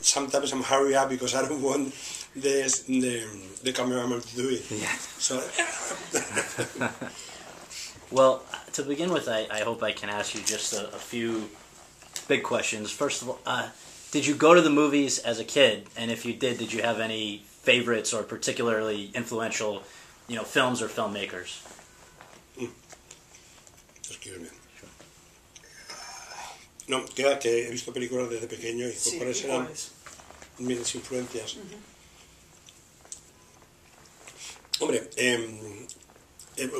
Sometimes I'm hurry up because I don't want the cameraman to do it. Yeah. So. Well, to begin with, I hope I can ask you just a few big questions. First of all, did you go to the movies as a kid? And if you did you have any favorites or particularly influential, films or filmmakers? Excuse me. No, queda que he visto películas desde pequeño y Sí, cuáles eran iguales. mis influencias. Hombre,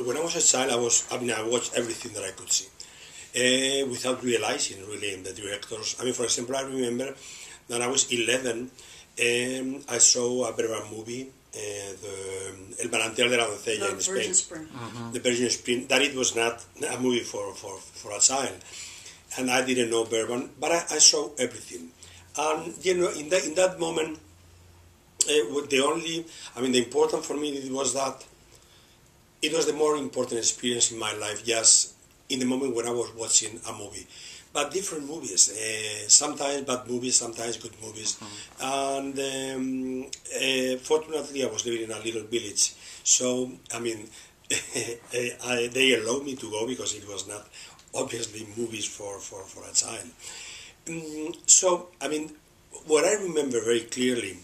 when I was a child, I watched everything that I could see, without realizing really the directors. For example, I remember that I was 11, I saw a Bergman movie, El Manantial de la Doncella in Spain. Spring. The Virgin Spring. That it was not a movie for a child, and I didn't know Bergman, but I saw everything. And in that moment, the important for me was that it was the more important experience in my life, just in the moment when I was watching a movie. But different movies, sometimes bad movies, sometimes good movies. And fortunately I was living in a little village, so they allowed me to go because it was not obviously movies for a child. So what I remember very clearly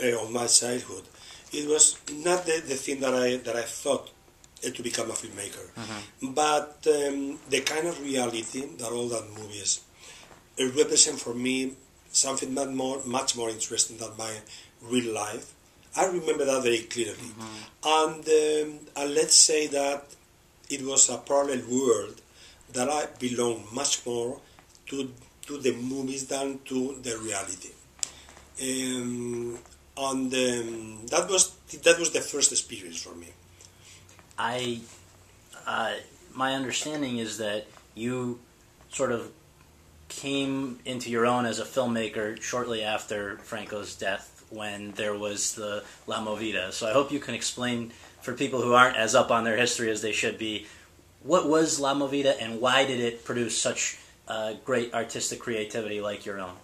of my childhood, it was not the thing that I thought to become a filmmaker, but the kind of reality that all that movies represent for me, something much more interesting than my real life. I remember that very clearly, and let's say that it was a parallel world that I belong much more to the movies than to the reality. And that was the first experience for me. My understanding is that you sort of came into your own as a filmmaker shortly after Franco's death, when there was the La Movida. So I hope you can explain for people who aren't as up on their history as they should be, what was La Movida and why did it produce such great artistic creativity like your own?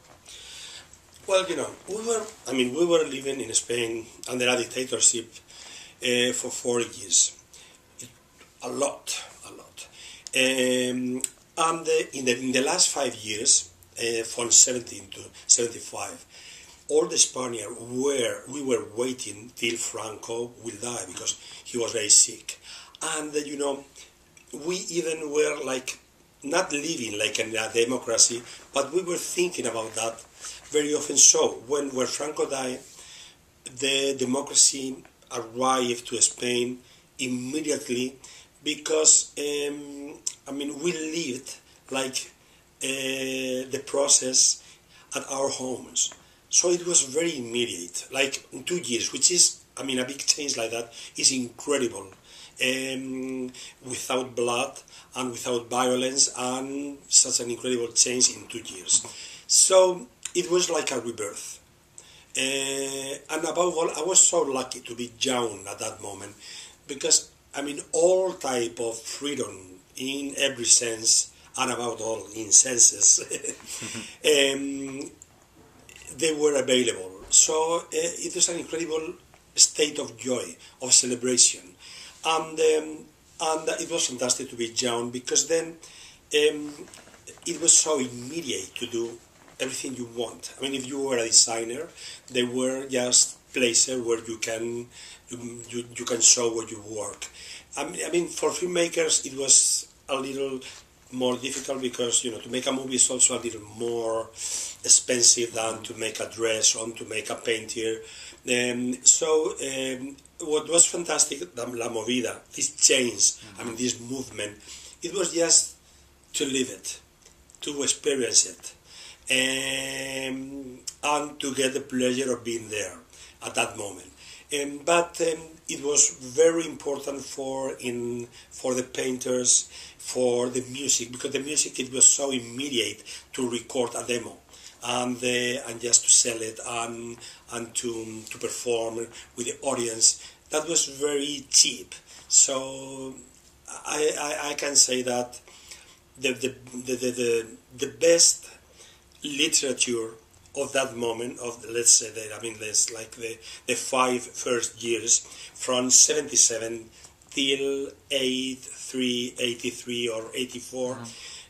Well, we were living in Spain under a dictatorship for 4 years. A lot. And in the last 5 years, from 17 to 75, all the Spaniards we were waiting till Franco will die because he was very sick. And, we even were not living like in a democracy, but we were thinking about that very often. So when Franco died, the democracy arrived to Spain immediately because we lived the process at our homes. So it was very immediate, like in 2 years, which is, a big change like that is incredible. Without blood and without violence, and such an incredible change in 2 years. So it was like a rebirth. And above all, I was so lucky to be young at that moment, because all type of freedom in every sense, and about all in senses, they were available. So it was an incredible state of joy, of celebration. And it was fantastic to be young, because then it was so immediate to do everything you want. If you were a designer, there were just places where you can show where you work. For filmmakers it was a little more difficult, because to make a movie is also a little more expensive than to make a dress or to make a painting. What was fantastic, La Movida, this change, this movement, it was just to live it, to experience it, and to get the pleasure of being there at that moment. But it was very important for the painters, for the music, because the music, it was so immediate to record a demo and just to sell it and to perform with the audience. That was very cheap. So I can say that the best literature of that moment of, let's say that, I mean, let's like the 5 first years from 77 till 83 or 84,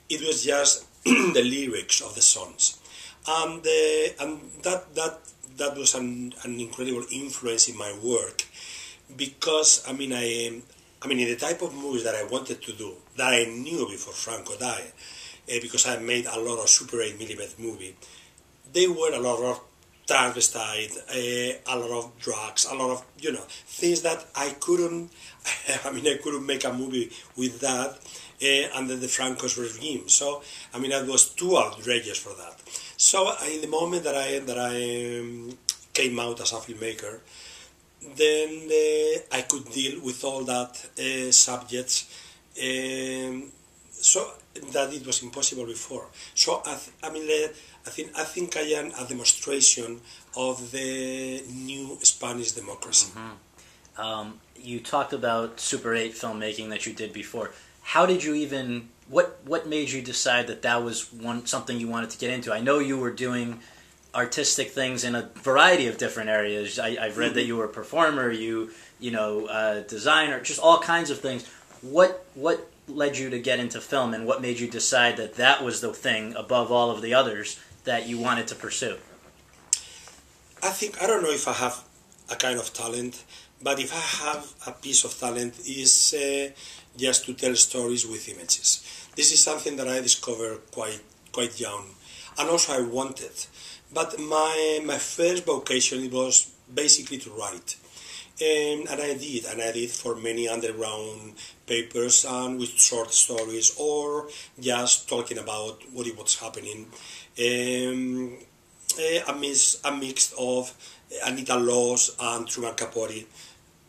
it was just the lyrics of the songs, and that was an incredible influence in my work, because I mean in the type of movies that I wanted to do, that I knew before Franco died, because I made a lot of Super 8mm movie. They were a lot of transvestite, a lot of drugs, a lot of, things that I couldn't, I couldn't make a movie with that under the Franco's regime. So, I was too outrageous for that. So, in the moment that I came out as a filmmaker, then I could deal with all that subjects, so that it was impossible before. So, I think I am a demonstration of the new Spanish democracy. You talked about Super 8 filmmaking that you did before. How did you even, what made you decide that was something you wanted to get into? I know you were doing artistic things in a variety of different areas. I've read that you were a performer, designer, just all kinds of things. What led you to get into film, and what made you decide that was the thing above all of the others that you wanted to pursue? I don't know if I have a kind of talent, but if I have a piece of talent, is just to tell stories with images. This is something that I discovered quite young, and also I wanted. But my first vocation was basically to write. And I did for many underground papers and with short stories, or just talking about what was happening. A mix of Anita Loos and Truman Capote.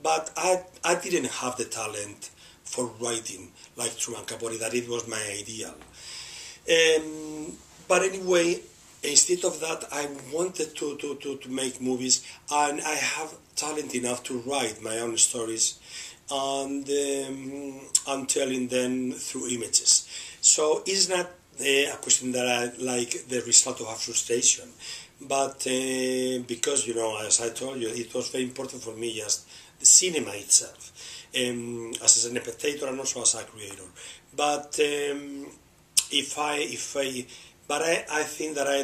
But I didn't have the talent for writing like Truman Capote, that it was my ideal. But anyway, instead of that, I wanted to make movies, and I have talent enough to write my own stories and telling them through images. So it's not a question that I like the result of a frustration, but because, as I told you, it was very important for me just the cinema itself, as a spectator and also as a creator. But I think that I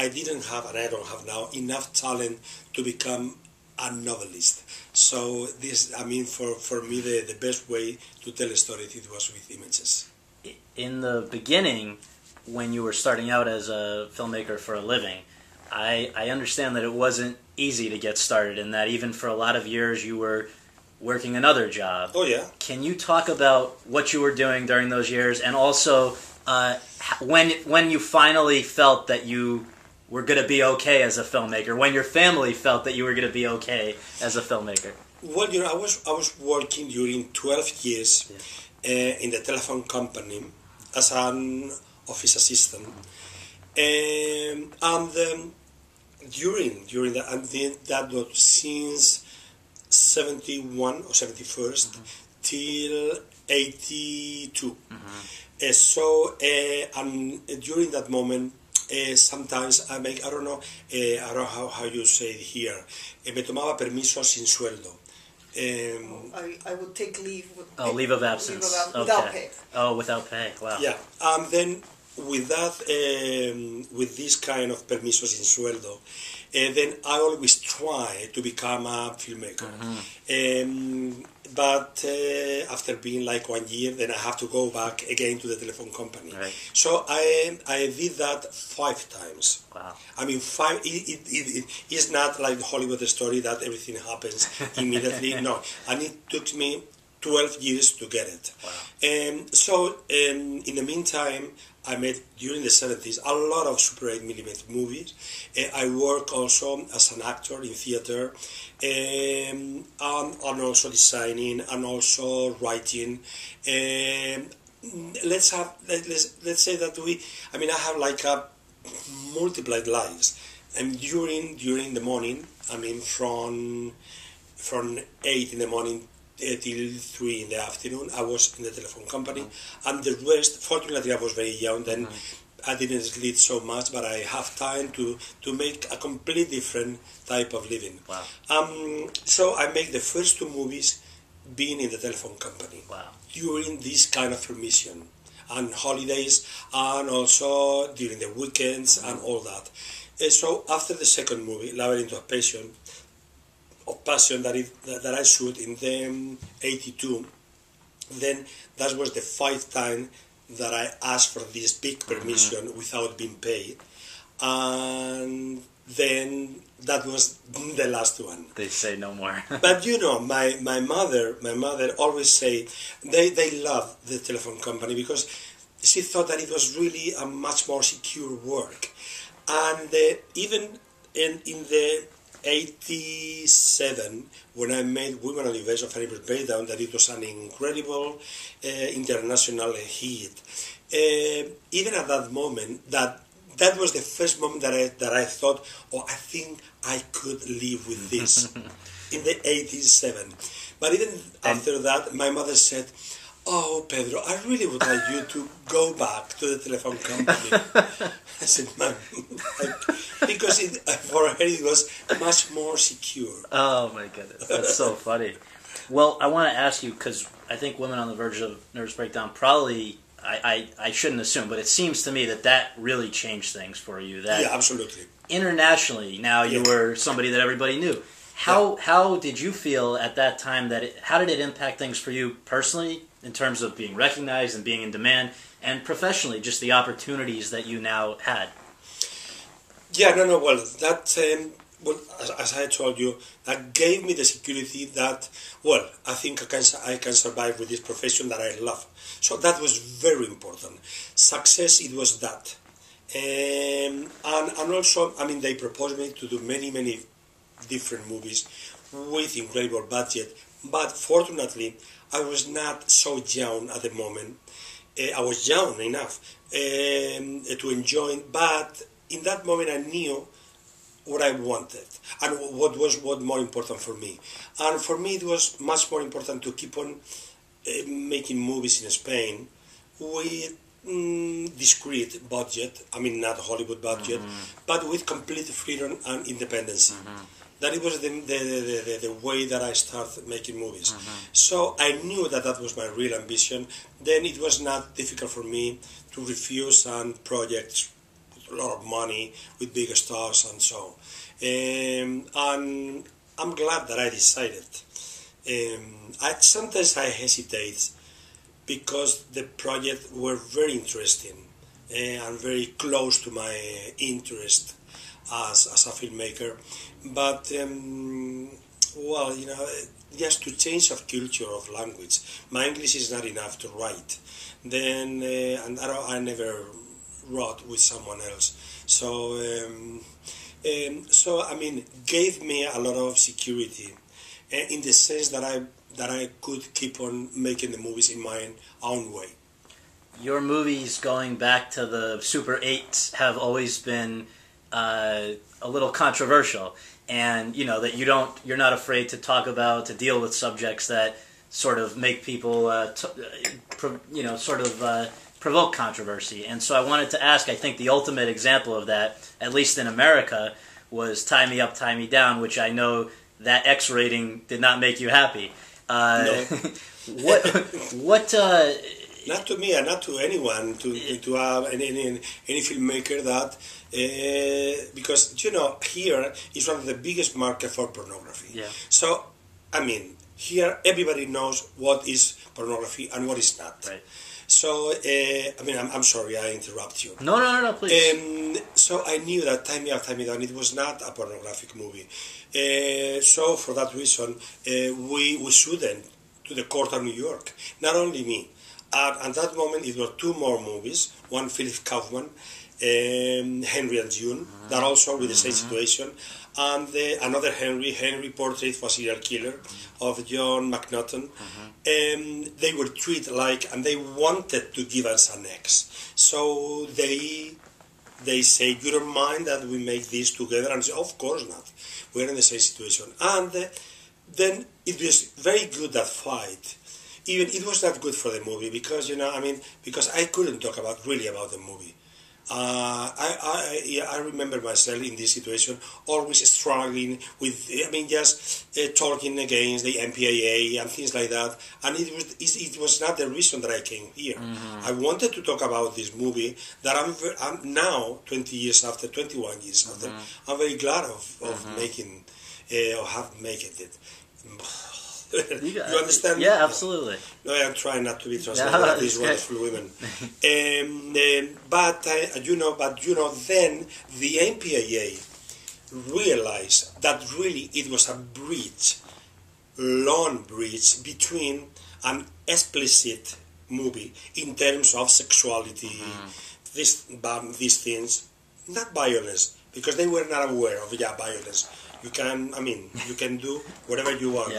didn't have, and I don't have now enough talent to become a novelist. So this, for me, the best way to tell a story, it was with images. In the beginning, when you were starting out as a filmmaker for a living, I understand that it wasn't easy to get started, and that even for a lot of years you were working another job. Oh yeah. Can you talk about what you were doing during those years, and also when you finally felt that you were going to be okay as a filmmaker, when your family felt that you were going to be okay as a filmmaker? Well, I was working during 12 years in the telephone company as an office assistant, and during that, and that was since 71 or 71st till 82. And during that moment, sometimes I don't know how you say it here, me tomaba permiso sin sueldo. I would take leave. Leave of absence. Without pay. Oh, without pay. Wow. Yeah, and then with that, with this kind of permiso sin sueldo, then I always try to become a filmmaker. But after being like 1 year, then I have to go back again to the telephone company. Right. So I did that 5 times. Wow. 5. It is not like the Hollywood story that everything happens immediately. No, and it took me 12 years to get it. Wow. So in the meantime, I made, during the 70s, a lot of Super 8mm movies. I work also as an actor in theater, and also designing, and also writing. Let's say that I have like a multiplied lives. And during the morning, from 8 in the morning till 3 in the afternoon, I was in the telephone company, and the rest, fortunately I was very young then, I didn't sleep so much, but I have time to make a completely different type of living. Wow. So I make the first two movies being in the telephone company. Wow. During this kind of permission and holidays, and also during the weekends and all that. So after the second movie, Labyrinth of Passion that I shoot in the 82, then that was the 5th time that I asked for this big permission without being paid, and then that was the last one. They say no more. But you know, my mother always say they love the telephone company because she thought that it was really a much more secure work, and even in the 87, when I made Women on the Verge of Feinberg Breakdown, that it was an incredible international hit. Even at that moment, that was the first moment that I thought, oh, I think I could live with this. In the 87. But even after that, my mother said, oh, Pedro, I really would like you to go back to the telephone company. I said, Mom, because for her it was much more secure. Oh, my goodness. That's so funny. Well, I want to ask you, because I think Women on the Verge of Nervous Breakdown probably, I shouldn't assume, but it seems to me that really changed things for you. That yeah, absolutely. Internationally, now you were somebody that everybody knew. How did you feel at that time? How did it impact things for you personally, in terms of being recognized and being in demand, and professionally, just the opportunities that you now had? Yeah, no. Well, that as I told you, that gave me the security that, well, I think I can survive with this profession that I love. So that was very important. Success, it was that, and also, I mean, they proposed me to do many different movies with incredible budget, but fortunately I was not so young at the moment. I was young enough to enjoy, but in that moment I knew what I wanted and what was more important for me. And for me it was much more important to keep on making movies in Spain with discreet budget, I mean not Hollywood budget, but with complete freedom and independence. That it was the way that I started making movies. So I knew that was my real ambition. Then it was not difficult for me to refuse some projects with a lot of money, with big stars and so. And I'm glad that I decided. Sometimes I hesitate because the projects were very interesting and very close to my interest as a filmmaker. But, well, you know, just to change of culture, of language. My English is not enough to write. Then, and I never wrote with someone else. So, I mean, gave me a lot of security in the sense that I could keep on making the movies in my own way. Your movies, going back to the Super 8s, have always been a little controversial. And you know that you're not afraid to talk about, to deal with subjects that sort of make people, provoke controversy. And so I wanted to ask. I think the ultimate example of that, at least in America, was "Tie Me Up, Tie Me Down," which I know that X rating did not make you happy. No. What? Not to me and not to anyone, to any filmmaker that, because, you know, here is one of the biggest market for pornography. Yeah. So, I mean, here everybody knows what is pornography and what is not. Right. So, I mean, I'm sorry I interrupt you. No, please. So I knew that Tie Me Up, Tie Me Down, it was not a pornographic movie. So for that reason, we sued them to the court of New York. Not only me. At that moment, it were two more movies. One, Philip Kaufman, Henry and June, that also with the same situation. And another Henry Portrait for a Serial Killer of John McNaughton. They were treated like, and they wanted to give us an X. So they say, you don't mind that we make this together? And I say, of course not. We're in the same situation. And then it was very good, that fight. Even it was not good for the movie because, you know, I mean, because I couldn't talk really about the movie. I remember myself in this situation, always struggling with, just talking against the MPAA and things like that. And it was not the reason that I came here. I wanted to talk about this movie that I'm now, 20 years after, 21 years after, I'm very glad of making, or have made it. You understand? Yeah, absolutely. No, I'm trying not to be translated by these wonderful women. But then the MPAA realized that really it was a breach, long breach between an explicit movie in terms of sexuality, these things, not violence, because they were not aware of violence. You can do whatever you want.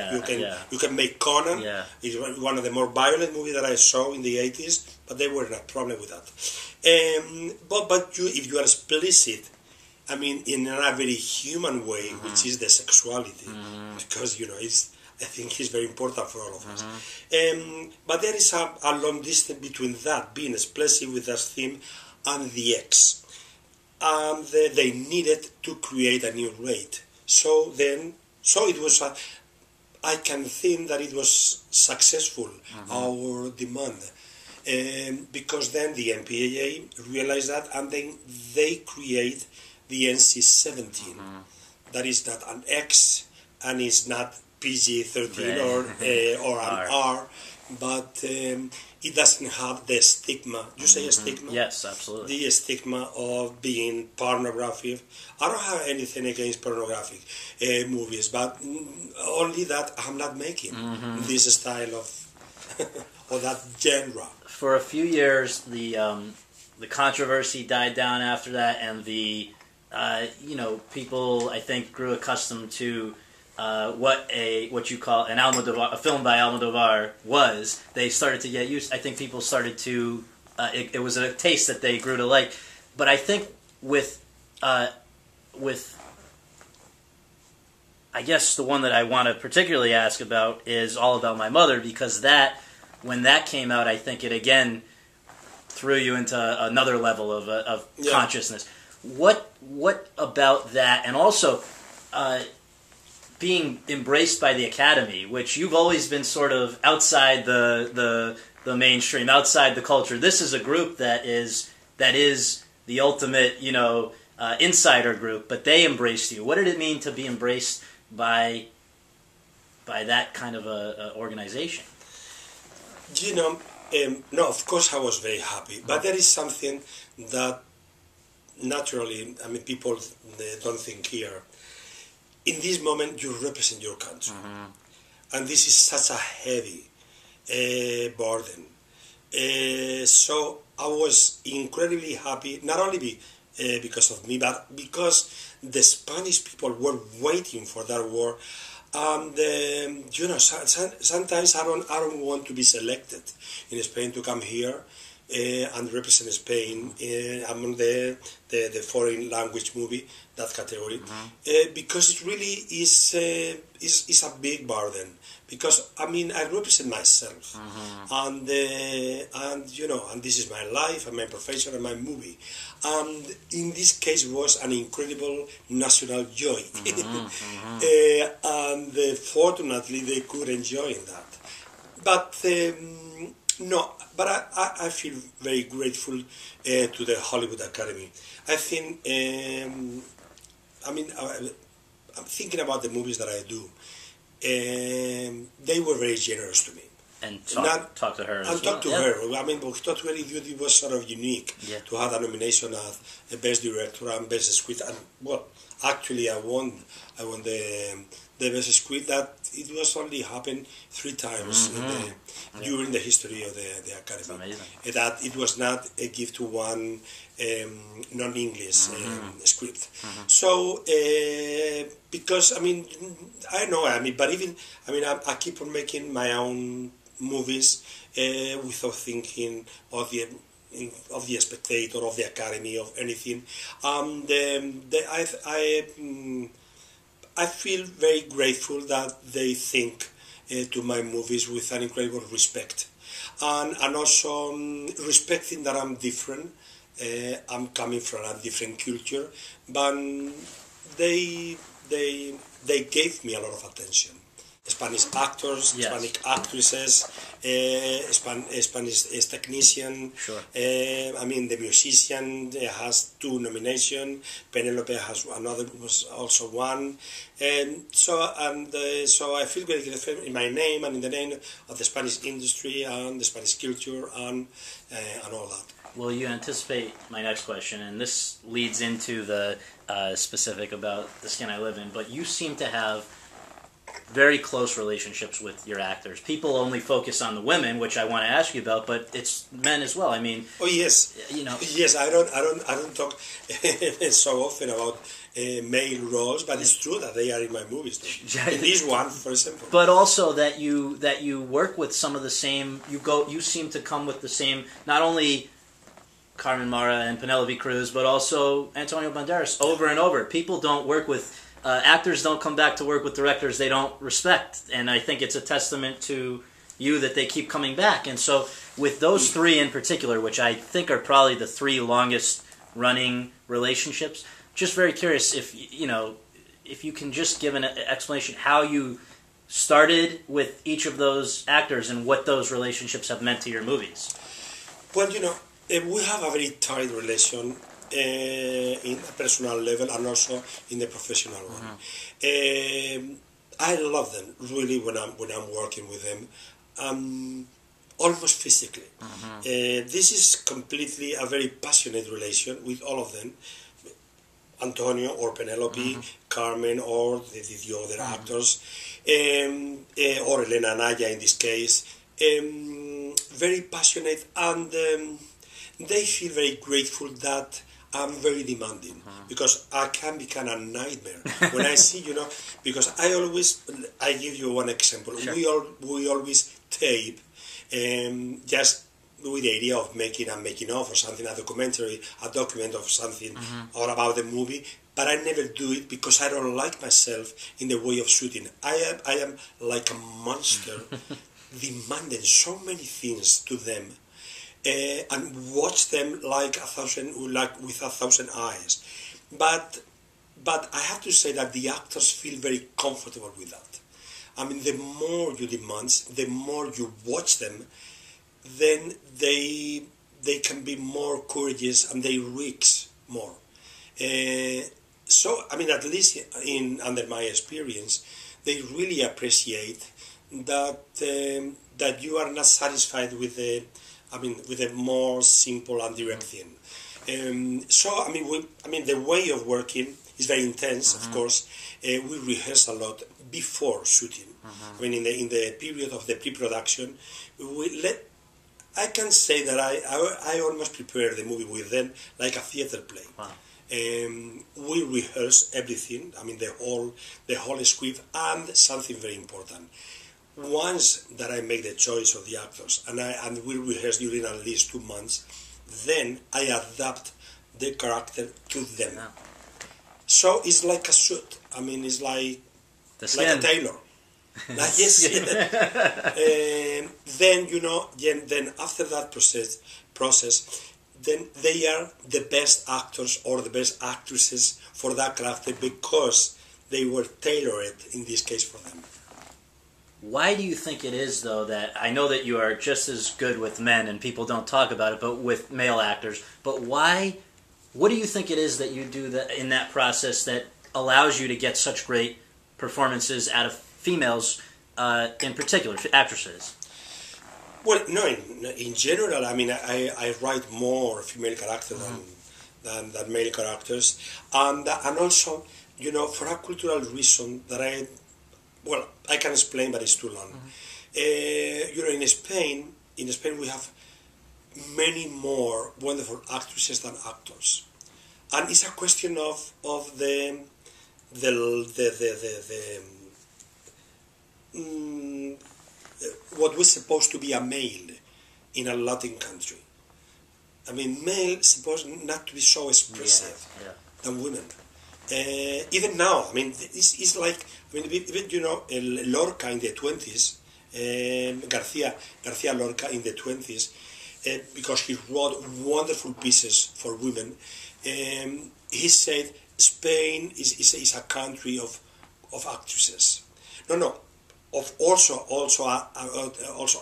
You can make Conan. Yeah. It's one of the more violent movies that I saw in the 80s, but they were not problem with that. But if you are explicit, in a very human way, which is the sexuality, because I think it's very important for all of us. But there is a long distance between that, being explicit with that theme, and the X. And they needed to create a new rate. So it was, I can think that it was successful, our demand, because then the MPAA realized that, and then they create the NC-17. That is not an X, and it's not PG-13 or an R, but it doesn't have the stigma. You say a stigma? Yes, absolutely. The stigma of being pornographic. I don't have anything against pornographic movies, but only that I'm not making this style of that genre. For a few years, the controversy died down after that, and the people, I think, grew accustomed to what you call a film by Almodovar was. They started to get used. I think people started to. It was a taste that they grew to like. But I think with I guess the one that I want to particularly ask about is All About My Mother, because when that came out, I think it again threw you into another level of consciousness. What about that, and also being embraced by the Academy, which you've always been sort of outside the mainstream, outside the culture. This is a group that is the ultimate, insider group, but they embraced you. What did it mean to be embraced by that kind of a organization? No, of course I was very happy, but there is something that naturally, people don't think here. In this moment, you represent your country, and this is such a heavy burden. So I was incredibly happy, not only because of me, but because the Spanish people were waiting for that war. And sometimes I don't want to be selected in Spain to come here and represent Spain among the foreign language movie, that category, because it really is a big burden. Because I represent myself, and this is my life and my profession and my movie, and in this case it was an incredible national joy, and fortunately they could enjoy that. But no, but I feel very grateful to the Hollywood Academy. I think I'm thinking about the movies that I do. They were very generous to me. And talk to her as well. And talk to her. Talk to her, it was sort of unique to have a nomination as Best Director and Best Script. And, actually I won the Best Script. That it was only happened 3 times during the history of the Academy. That it was not a gift to one non-English script. So because I know but even I keep on making my own movies without thinking of the spectator, of the Academy, of anything. I feel very grateful that they think to my movies with an incredible respect, and also respecting that I'm different, I'm coming from a different culture, but they gave me a lot of attention. Spanish actors, yes. Spanish actresses, Spanish technician. Sure. I mean, the musician has 2 nominations. Penelope has another, was also one. So I feel very good in my name and in the name of the Spanish industry and the Spanish culture and all that. Well, you anticipate my next question, and this leads into the specific about The Skin I Live In, but you seem to have very close relationships with your actors. People only focus on the women, which I want to ask you about, but it's men as well. I mean, oh yes, you know, yes. I don't talk so often about male roles, but it's true that they are in my movies. In this one, for example. But also that you work with some of the same. You seem to come with the same. Not only Carmen Mara and Penelope Cruz, but also Antonio Banderas over and over. People don't work with. Actors don't come back to work with directors they don't respect, and I think it's a testament to you that they keep coming back. And so with those 3 in particular, which I think are probably the 3 longest running relationships, just very curious if you can just give an explanation how you started with each of those actors and what those relationships have meant to your movies. Well, we have a very tight relation in a personal level and also in the professional one. I love them really when I'm working with them, almost physically. This is completely a very passionate relation with all of them. Antonio or Penelope, Carmen or the other actors, or Elena Anaya in this case. Very passionate, and they feel very grateful that I'm very demanding, because I can become a nightmare when I see, because I give you one example. Sure. We always tape just with the idea of making a making of or something, a documentary, a document of something or about the movie, but I never do it because I don't like myself in the way of shooting. I am like a monster, demanding so many things to them. And watch them like with 1,000 eyes, but I have to say that the actors feel very comfortable with that. I mean, the more you demand, the more you watch them, then they can be more courageous and they risk more. So I mean, at least under my experience, they really appreciate that you are not satisfied with the. With a more simple and direct thing. So, the way of working is very intense, of course. We rehearse a lot before shooting. In the period of the pre-production, I can say that I almost prepare the movie with them like a theater play. Wow. We rehearse everything, the whole script, and something very important. Once that I make the choice of the actors and we rehearse during at least 2 months, then I adapt the character to them. Yeah. So it's like a suit. It's like a tailor. Yes. Then after that process, then they are the best actors or the best actresses for that character because they were tailored in this case for them. Why do you think it is, though, that I know that you are just as good with men and people don't talk about it, but with male actors, but why, what do you think it is that you do that in that process that allows you to get such great performances out of females, in particular, actresses? Well, no, in general, I write more female characters than male characters, and also, for a cultural reason that I can explain, but it's too long. In Spain we have many more wonderful actresses than actors, and it's a question of the what was supposed to be a male in a Latin country. Male is supposed not to be so expressive than women. Even now, it's like, Lorca in the 20s, Garcia Lorca in the 20s, because he wrote wonderful pieces for women. He said Spain is a country of actresses. No, of also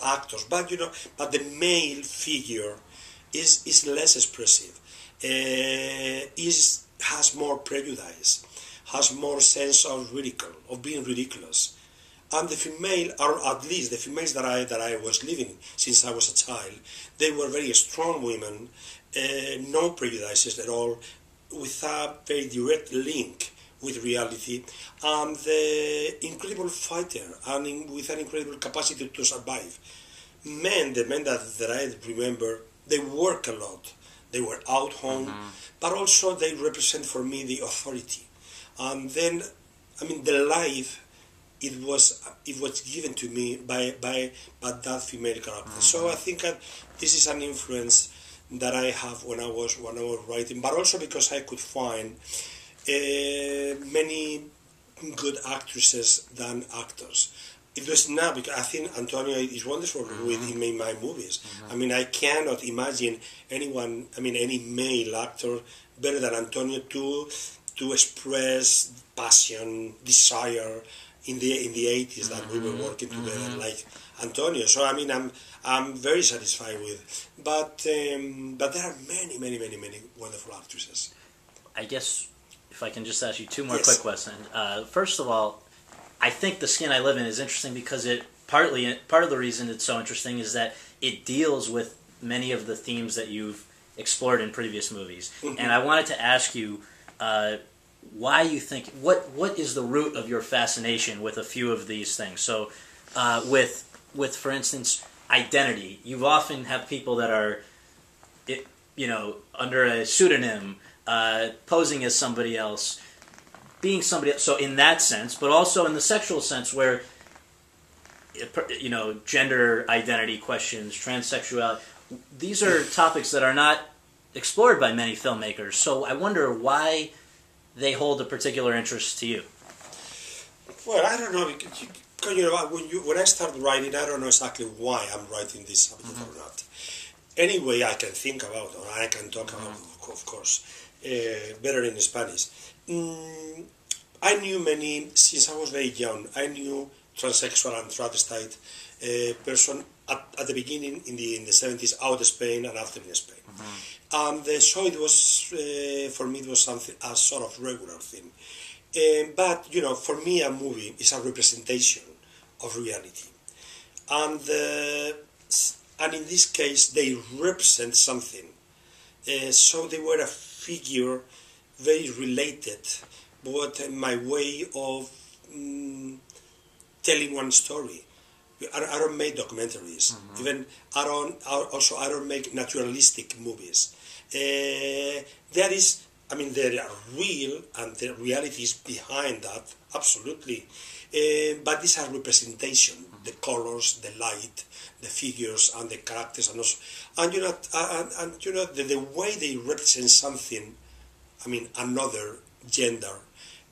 actors, but but the male figure is less expressive, has more prejudice, has more sense of being ridiculous, and the female, or at least the females that I was living since I was a child, they were very strong women, no prejudices at all, with a very direct link with reality, and the incredible fighter, and with an incredible capacity to survive. The men that I remember, they work a lot. They were out home, but also they represent for me the authority. And then, the life, it was given to me by that female character. So I think this is an influence that I have when I was writing, but also because I could find many good actresses than actors. It was not because I think Antonio is wonderful with him in my movies. I cannot imagine anyone, any male actor better than Antonio to express passion, desire in the 80s that we were working together like Antonio. So I'm very satisfied with. But there are many wonderful actresses. I guess if I can just ask you two more quick questions. First of all, I think The Skin I Live In is interesting because part of the reason it's so interesting is that it deals with many of the themes that you've explored in previous movies. And I wanted to ask you why you think, what is the root of your fascination with a few of these things? So with for instance, identity. You often have people that are, under a pseudonym, posing as somebody else, being somebody else. So in that sense, but also in the sexual sense where, gender identity questions, transsexuality, these are topics that are not explored by many filmmakers. So I wonder why they hold a particular interest to you. Well, I don't know. When I start writing, I don't know exactly why I'm writing this subject or not. Anyway, I can think about, or I can talk about, of course, better in Spanish. I knew since I was very young, I knew transsexual and travestite person at the beginning in the 70s out of Spain and after in Spain. And so it was, for me, it was a sort of regular thing. But, for me, a movie is a representation of reality. And in this case, they represent something. So they were a figure very related, but my way of telling one story. I don't make documentaries. Even I don't make naturalistic movies. There are real, and the reality is behind that, absolutely. But these are representation, the colors, the light, the figures, and the characters, and also, the way they represent something. Another gender.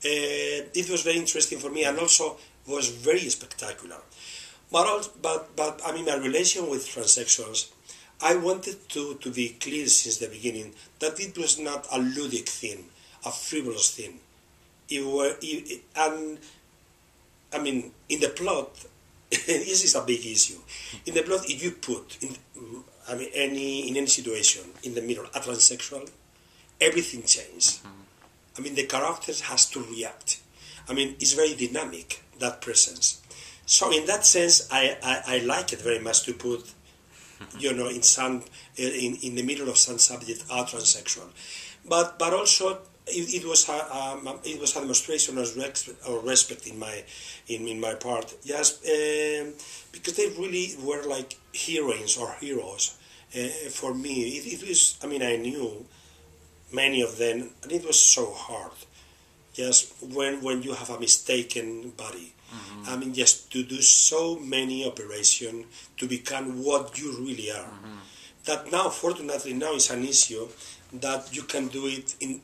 It was very interesting for me, and also was very spectacular. But my relation with transsexuals, I wanted to be clear since the beginning that it was not a ludic thing, a frivolous thing. In the plot, this is a big issue. In the plot, if you put in any situation in the middle a transsexual, everything changes. The characters has to react. It's very dynamic, that presence. So in that sense, I like it very much to put, in the middle of some subject a transsexual, but also it was a demonstration of respect in my part, just because they really were like heroines or heroes for me. It was, I knew many of them, and it was so hard. Just when you have a mistaken body. Just to do so many operations to become what you really are. That now, fortunately, now is an issue that you can do it in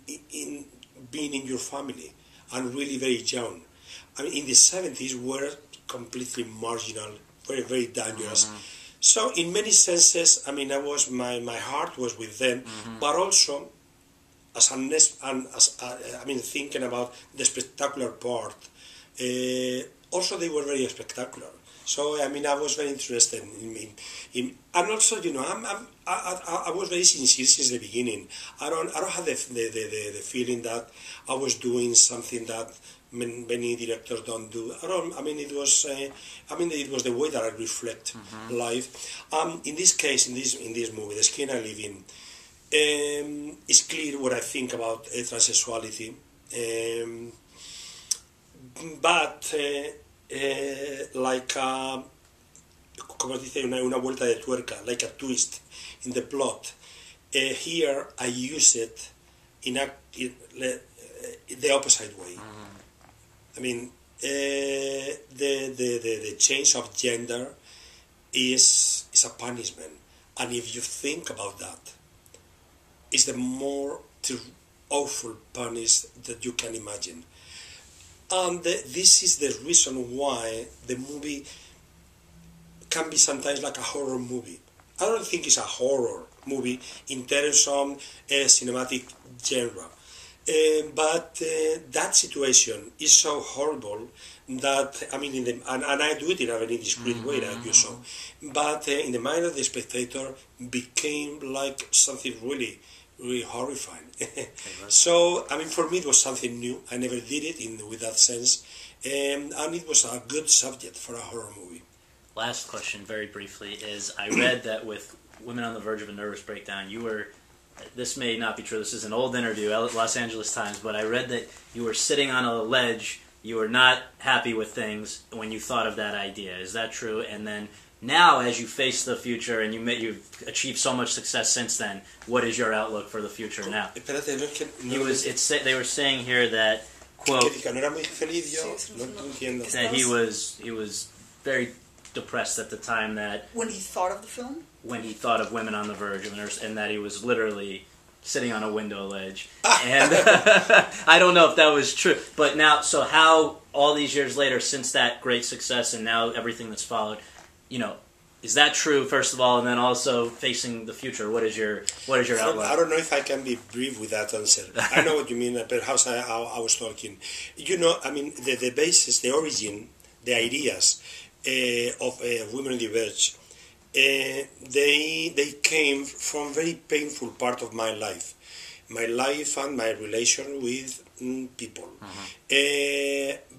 being in your family and really very young. In the 70s were completely marginal, very, very dangerous. So in many senses, I mean, my heart was with them, but also thinking about the spectacular part. Also, they were very spectacular. So I mean, I was very interested in and also, I was very sincere since the beginning. I don't have the feeling that I was doing something that many directors don't do. It was the way that I reflect life. In this case, in this movie, The Skin I Live In, it's clear what I think about transsexuality, but like como dice, una vuelta de tuerca, like a twist in the plot. Here I use it in the opposite way. I mean, the change of gender is a punishment, and if you think about that, it's the more awful punish that you can imagine. And this is the reason why the movie can be sometimes like a horror movie. I don't think it's a horror movie in terms of cinematic genre. But that situation is so horrible that, I mean, and I do it in a very discreet way, like you saw, but in the mind of the spectator became like something really, really horrifying. So, I mean, for me it was something new. I never did it with that sense, and it was a good subject for a horror movie. Last question, very briefly, is I read that with Women on the Verge of a Nervous Breakdown, you were, this may not be true, this is an old interview, Los Angeles Times, but I read that you were sitting on a ledge, you were not happy with things when you thought of that idea. Is that true? And then now, as you face the future and you've achieved so much success since then, what is your outlook for the future now? They were saying here that, quote, that he was very depressed at the time that when he thought of the film, when he thought of Women on the Verge, and that he was literally sitting on a window ledge. And I don't know if that was true, but now, so how all these years later, since that great success and now everything that's followed, is that true, first of all, and then also facing the future? What is your outlook? I don't know if I can be brief with that answer. I know what you mean. Perhaps I was talking. I mean, the basis, the origin, the ideas of Women on the Verge, they came from very painful part of my life and my relation with people.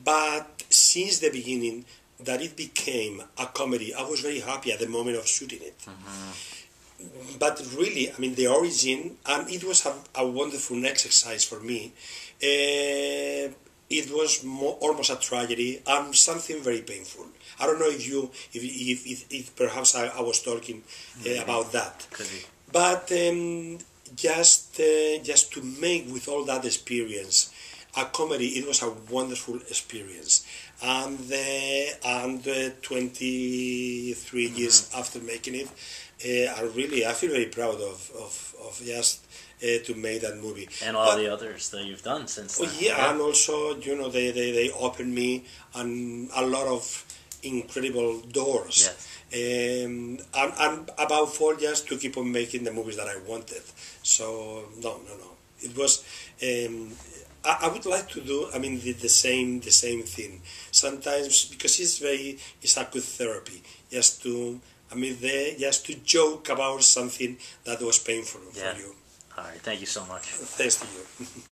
But since the beginning, that it became a comedy, I was very happy at the moment of shooting it. But really, I mean, the origin, and it was a wonderful exercise for me. It was almost a tragedy and something very painful. I don't know if perhaps I was talking about that. But just to make with all that experience a comedy, it was a wonderful experience. And 23 years after making it, I feel very proud of just to make that movie. And all the others that you've done since then. Yeah, and also, they opened me and a lot of incredible doors. Yes. And above all, just to keep on making the movies that I wanted. So, no. It was... I would like to do, the same thing. Sometimes, because it's a good therapy, just to joke about something that was painful for you. All right, thank you so much. Thanks to you.